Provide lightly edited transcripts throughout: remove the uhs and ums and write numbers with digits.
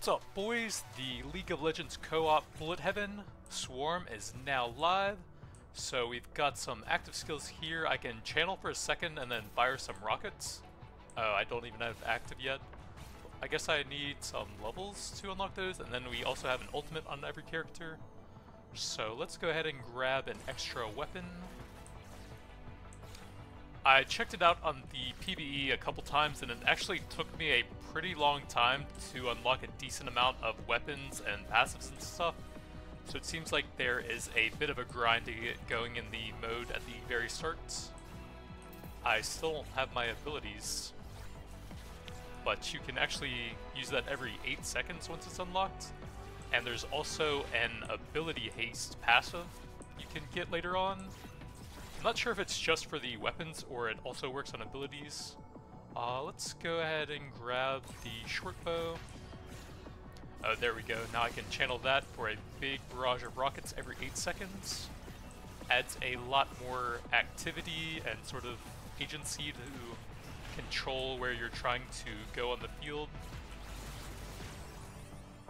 What's up, boys? The League of Legends co-op Bullet Heaven Swarm is now live. So we've got some active skills here. I can channel for a second and then fire some rockets. Oh, I don't even have active yet. I guess I need some levels to unlock those, and then we also have an ultimate on every character. So let's go ahead and grab an extra weapon. I checked it out on the PvE a couple times, and it actually took me a pretty long time to unlock a decent amount of weapons and passives and stuff. So it seems like there is a bit of a grind to get going in the mode at the very start. I still don't have my abilities, but you can actually use that every 8 seconds once it's unlocked. And there's also an ability haste passive you can get later on. I'm not sure if it's just for the weapons or it also works on abilities. Let's go ahead and grab the short bow. Oh, there we go. Now I can channel that for a big barrage of rockets every 8 seconds. Adds a lot more activity and sort of agency to control where you're trying to go on the field.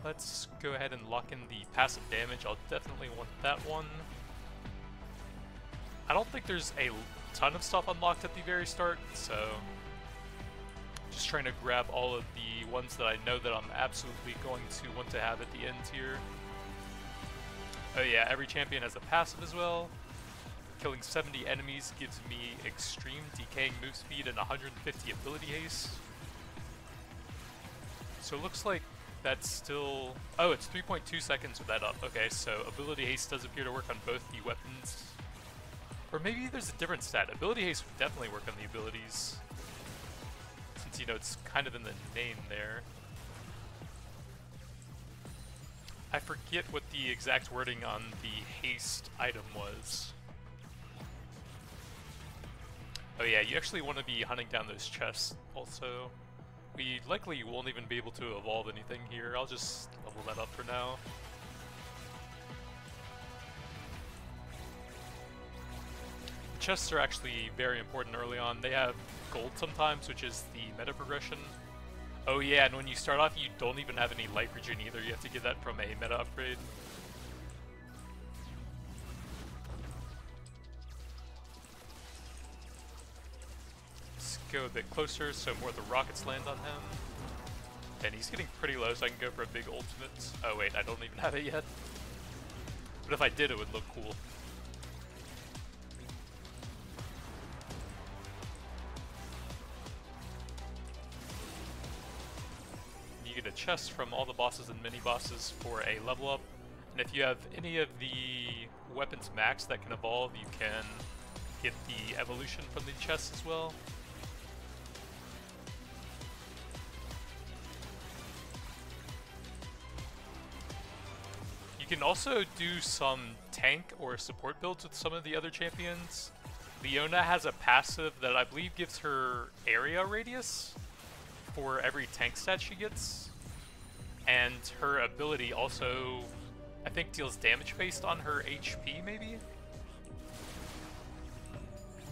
Let's go ahead and lock in the passive damage. I'll definitely want that one. I don't think there's a ton of stuff unlocked at the very start, so just trying to grab all of the ones that I know that I'm absolutely going to want to have at the end here. Oh yeah, every champion has a passive as well. Killing 70 enemies gives me extreme decaying move speed and 150 ability haste. So it looks like that's still... Oh, it's 3.2 seconds with that up. Okay, so ability haste does appear to work on both the weapons. Or maybe there's a different stat. Ability haste would definitely work on the abilities, since, you know, it's kind of in the name there. I forget what the exact wording on the haste item was. Oh yeah, you actually want to be hunting down those chests also. We likely won't even be able to evolve anything here. I'll just level that up for now. Chests are actually very important early on. They have gold sometimes, which is the meta progression. Oh yeah, and when you start off, you don't even have any life regen either. You have to get that from a meta upgrade. Let's go a bit closer so more of the rockets land on him. And he's getting pretty low, so I can go for a big ultimate. Oh wait, I don't even have it yet. But if I did, it would look cool. You get a chest from all the bosses and mini bosses for a level up, and if you have any of the weapons max that can evolve, you can get the evolution from the chests as well. You can also do some tank or support builds with some of the other champions. Leona has a passive that I believe gives her area radius for every tank stat she gets, and her ability also, I think, deals damage based on her HP, maybe?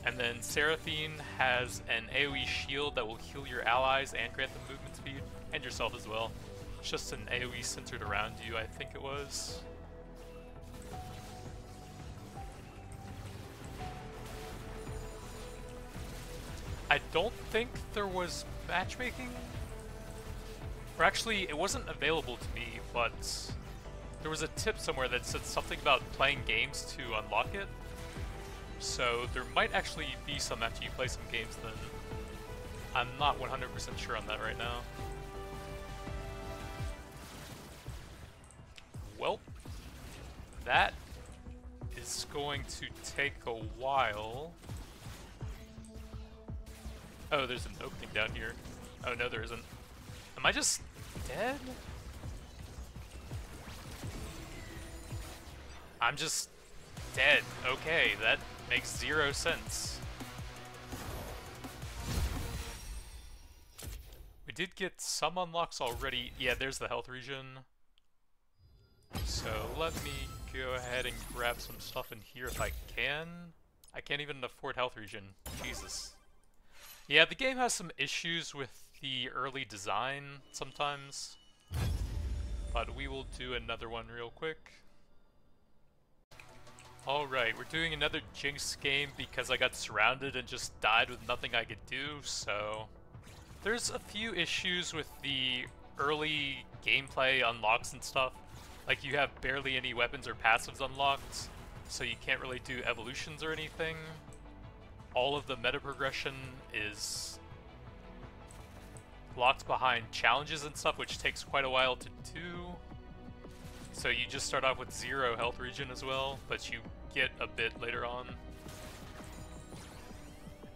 And then Seraphine has an AoE shield that will heal your allies and grant them movement speed, and yourself as well. It's just an AoE centered around you, I think it was. I don't think there was matchmaking. Or actually, it wasn't available to me, but there was a tip somewhere that said something about playing games to unlock it. So there might actually be some after you play some games then. I'm not 100% sure on that right now. Well, that is going to take a while. Oh, there's an opening down here. Oh no, there isn't. Am I just dead? I'm just dead. Okay, that makes 0 sense. We did get some unlocks already. Yeah, there's the health regen. So let me go ahead and grab some stuff in here if I can. I can't even afford health regen. Jesus. Yeah, the game has some issues with the early design sometimes. but we will do another one real quick. Alright, we're doing another Jinx game because I got surrounded and just died with nothing I could do, so... There's a few issues with the early gameplay unlocks and stuff. Like, you have barely any weapons or passives unlocked, so you can't really do evolutions or anything. All of the meta progression is locked behind challenges and stuff, which takes quite a while to do. So you just start off with 0 health regen as well, but you get a bit later on.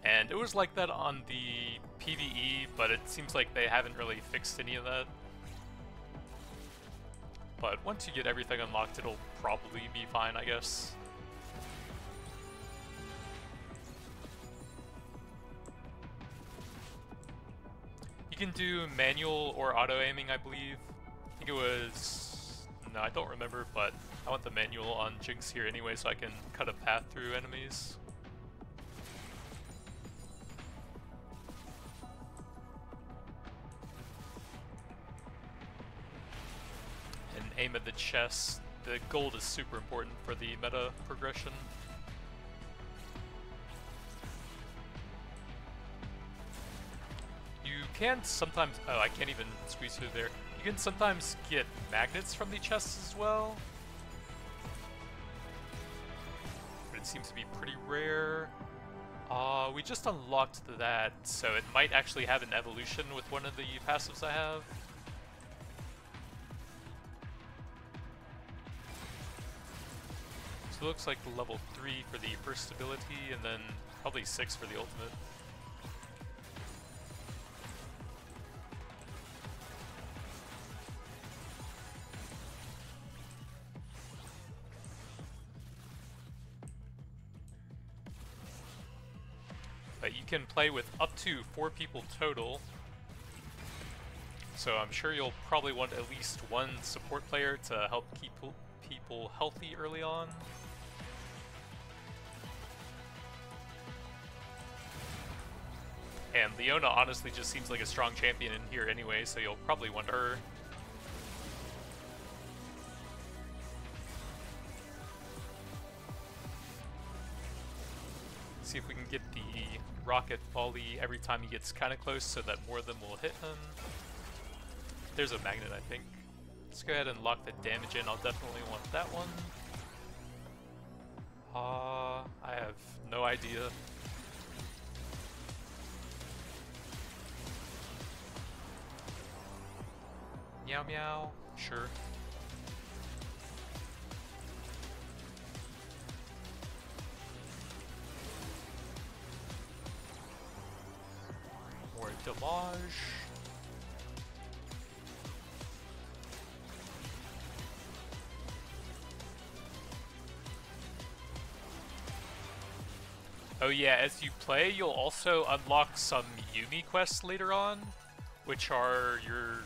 And it was like that on the PvE, but it seems like they haven't really fixed any of that. But once you get everything unlocked, it'll probably be fine, I guess. You can do manual or auto-aiming, I believe. I think it was... no, I don't remember, but I want the manual on Jinx here anyway so I can cut a path through enemies. And aim at the chest. The gold is super important for the meta progression. You can sometimes... oh, I can't even squeeze through there. You can sometimes get magnets from the chests as well. But it seems to be pretty rare. We just unlocked that, so it might actually have an evolution with one of the passives I have. So it looks like level 3 for the first ability, and then probably 6 for the ultimate. But you can play with up to 4 people total, so I'm sure you'll probably want at least one support player to help keep people healthy early on. And Leona honestly just seems like a strong champion in here anyway, so you'll probably want her. See if we can get the rocket volley every time he gets kind of close so that more of them will hit him. There's a magnet, I think. Let's go ahead and lock the damage in. I'll definitely want that one. I have no idea. Meow meow, sure. More damage. Oh yeah, as you play, you'll also unlock some Yumi quests later on, which are your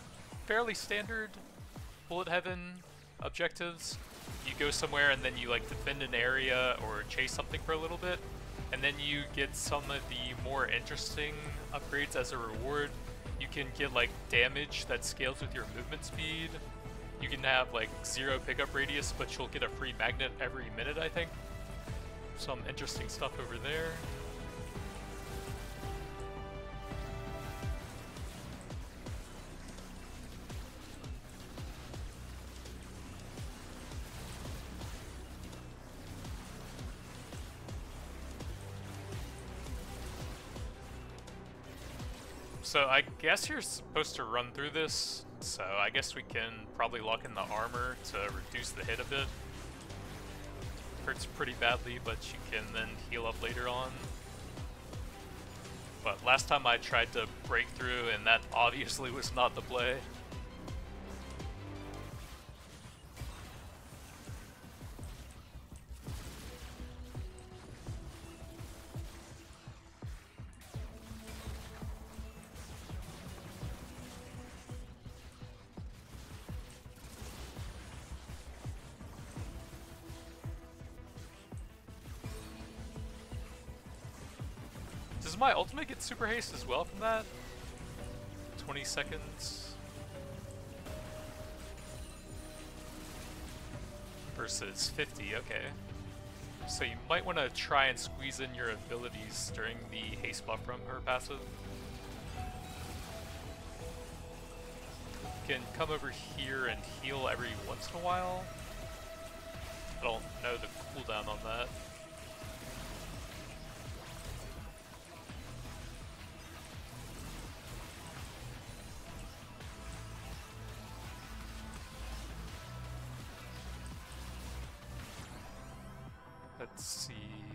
fairly standard Bullet Heaven objectives. You go somewhere and then you like defend an area or chase something for a little bit, and then you get some of the more interesting upgrades as a reward. You can get like damage that scales with your movement speed. You can have like 0 pickup radius, but you'll get a free magnet every minute, I think. Some interesting stuff over there. So I guess you're supposed to run through this, so I guess we can probably lock in the armor to reduce the hit a bit. Hurts pretty badly, but you can then heal up later on. But last time I tried to break through, and that obviously was not the play. Does my ultimate get super haste as well from that? 20 seconds. versus 50, okay. So you might want to try and squeeze in your abilities during the haste buff from her passive. You can come over here and heal every once in a while. I don't know the cooldown on that. Let's see,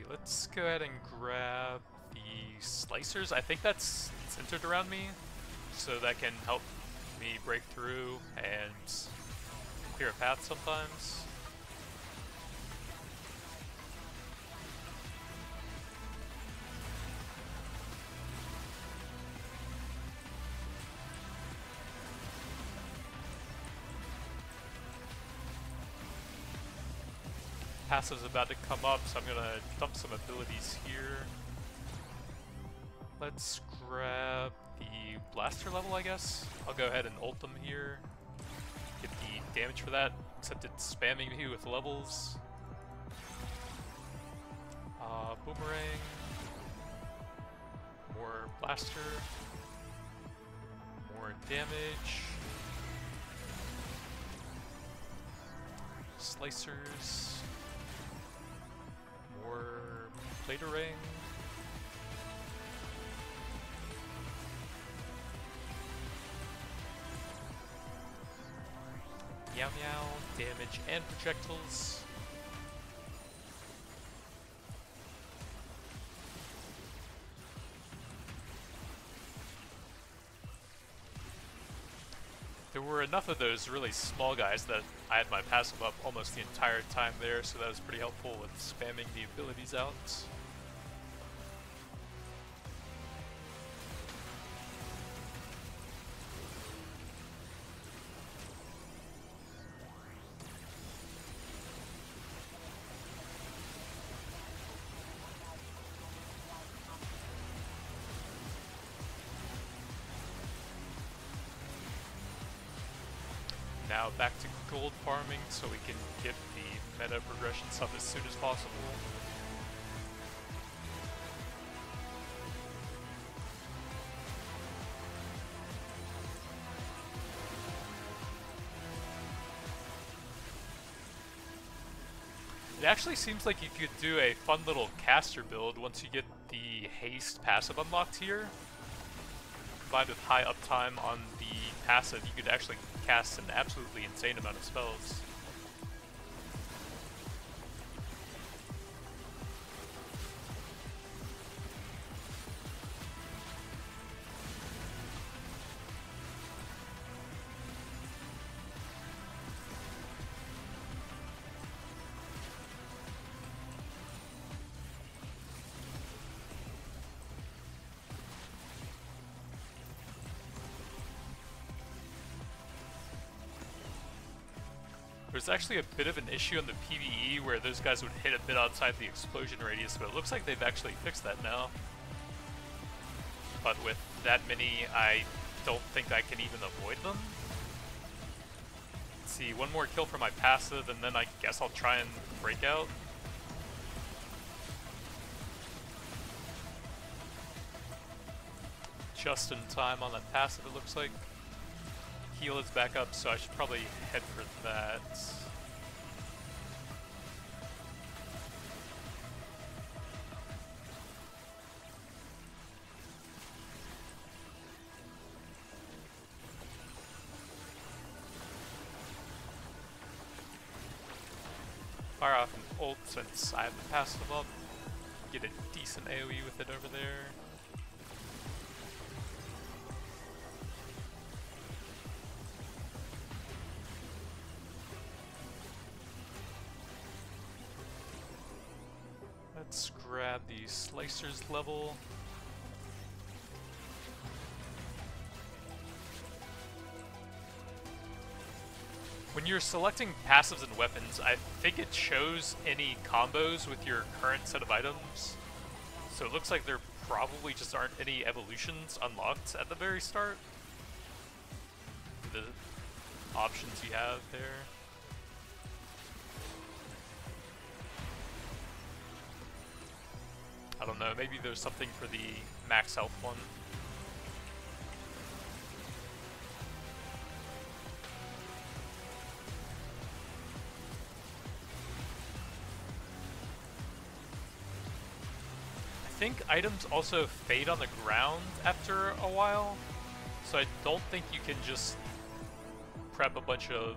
let's go ahead and grab the slicers. I think that's centered around me, so that can help me break through and clear a path sometimes. Passive's about to come up, so I'm gonna dump some abilities here. Let's grab the blaster level, I guess. I'll go ahead and ult them here. Get the damage for that, except it's spamming me with levels. Boomerang. More blaster. More damage. Slicers. More Platerang. Meow meow, damage and projectiles. There were enough of those really small guys that I had my passive up almost the entire time there, so that was pretty helpful with spamming the abilities out. Now back to gold farming so we can get the meta progression stuff as soon as possible. It actually seems like you could do a fun little caster build once you get the haste passive unlocked here. Combined with high uptime on the passive, you could actually cast an absolutely insane amount of spells. There's actually a bit of an issue in the PvE where those guys would hit a bit outside the explosion radius, but it looks like they've actually fixed that now. But with that many, I don't think I can even avoid them. Let's see, one more kill for my passive, and then I guess I'll try and break out. Just in time on that passive, it looks like. Heal is back up, so I should probably head for that. Fire off an ult since I have the passive up. Get a decent AoE with it over there. Let's grab the slicers level. When you're selecting passives and weapons, I think it shows any combos with your current set of items. So it looks like there probably just aren't any evolutions unlocked at the very start. The options you have there. I don't know, maybe there's something for the max health one. I think items also fade on the ground after a while, so I don't think you can just prep a bunch of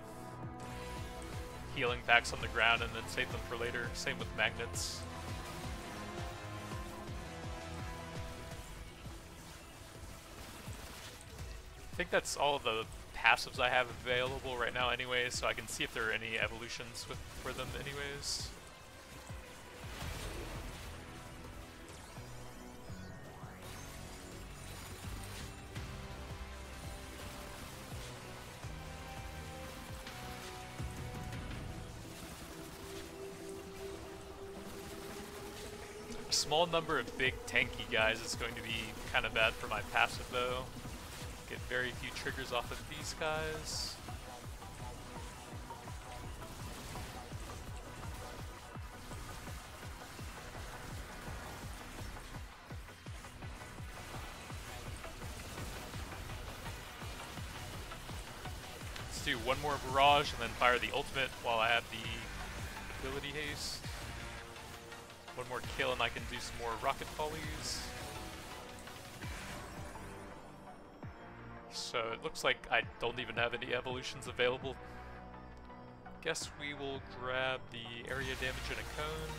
healing packs on the ground and then save them for later. Same with magnets. I think that's all the passives I have available right now anyways, so I can see if there are any evolutions for them anyways. A small number of big tanky guys is going to be kind of bad for my passive though. Get very few triggers off of these guys. Let's do one more barrage and then fire the ultimate while I have the ability haste. One more kill and I can do some more rocket volleys. So it looks like I don't even have any evolutions available. Guess we will grab the area damage in a cone.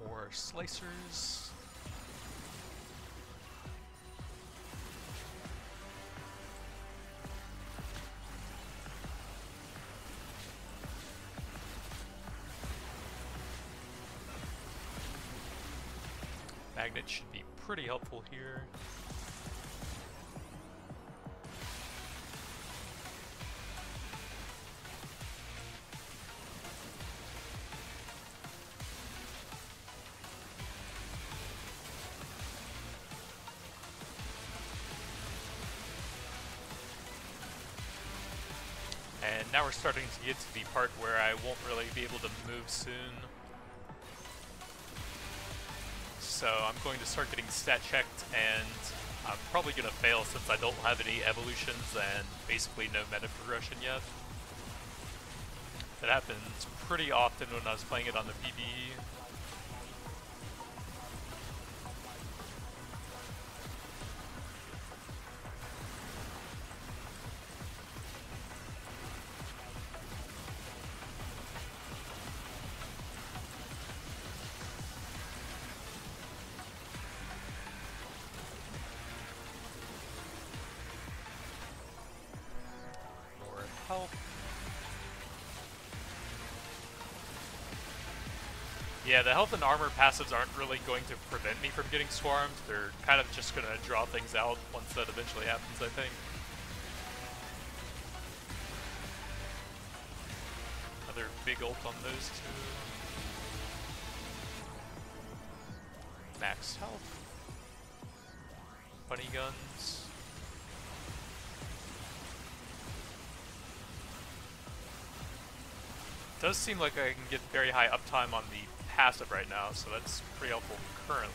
More slicers. Magnet should be pretty helpful here. And now we're starting to get to the part where I won't really be able to move soon. So I'm going to start getting stat checked, and I'm probably going to fail since I don't have any evolutions and basically no meta progression yet. That happens pretty often when I was playing it on the PvE. Help. Yeah, the health and armor passives aren't really going to prevent me from getting swarmed. They're kind of just going to draw things out once that eventually happens, I think. Another big ult on those two. Max health. Bunny guns. Does seem like I can get very high uptime on the passive right now, so that's pretty helpful currently.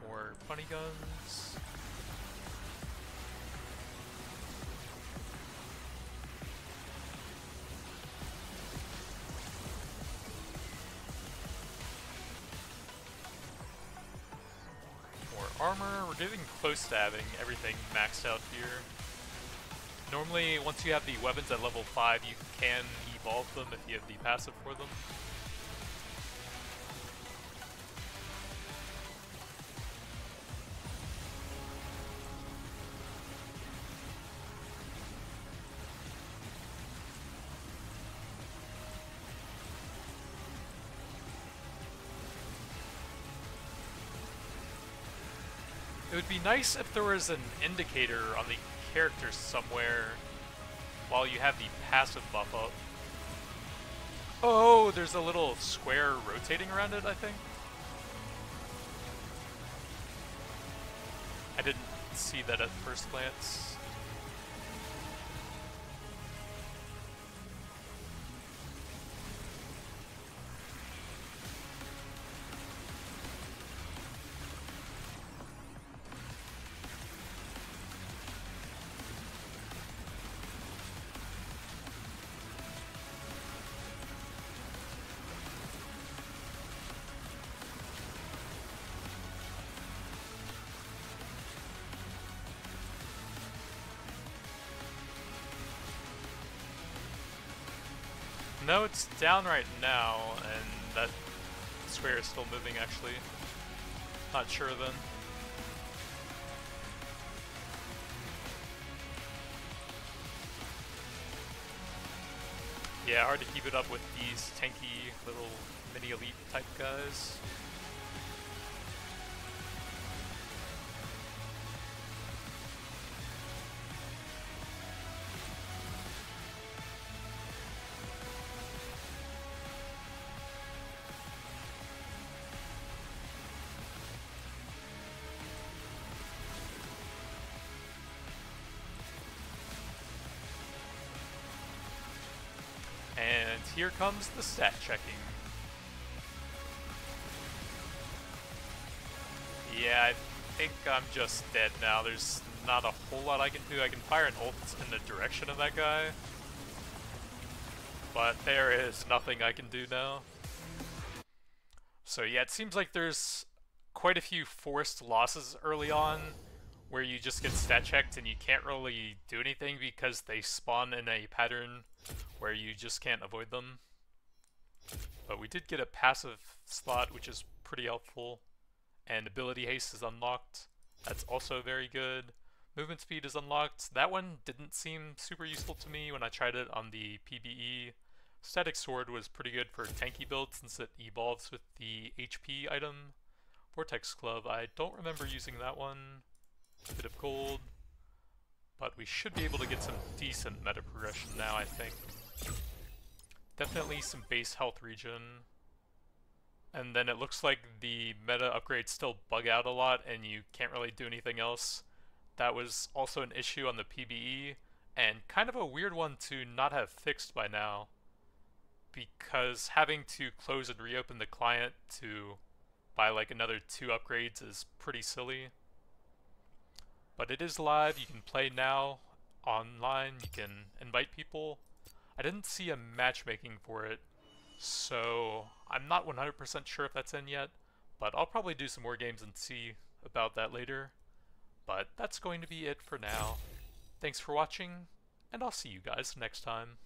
More funny guns. More armor. We're getting close to having everything maxed out here. Normally, once you have the weapons at level 5, you can evolve them if you have the passive for them. It would be nice if there was an indicator on the characters somewhere, while you have the passive buff up. Oh, there's a little square rotating around it, I think. I didn't see that at first glance. No, it's down right now, and that square is still moving actually. Not sure then. Yeah, hard to keep it up with these tanky little mini elite type guys. And here comes the stat checking. Yeah, I think I'm just dead now. There's not a whole lot I can do. I can fire an ult in the direction of that guy, but there is nothing I can do now. So yeah, it seems like there's quite a few forced losses early on where you just get stat checked and you can't really do anything because they spawn in a pattern where you just can't avoid them. But we did get a passive slot, which is pretty helpful, and ability haste is unlocked. That's also very good. Movement speed is unlocked. That one didn't seem super useful to me when I tried it on the PBE. Static sword was pretty good for tanky builds since it evolves with the HP item. Vortex club, I don't remember using that one. Bit of gold, but we should be able to get some decent meta progression now, I think. Definitely some base health regen. And then it looks like the meta upgrades still bug out a lot and you can't really do anything else. That was also an issue on the PBE, and kind of a weird one to not have fixed by now, because having to close and reopen the client to buy like another 2 upgrades is pretty silly. But it is live, you can play now online, you can invite people. I didn't see a matchmaking for it, so I'm not 100% sure if that's in yet, but I'll probably do some more games and see about that later. But that's going to be it for now. Thanks for watching, and I'll see you guys next time.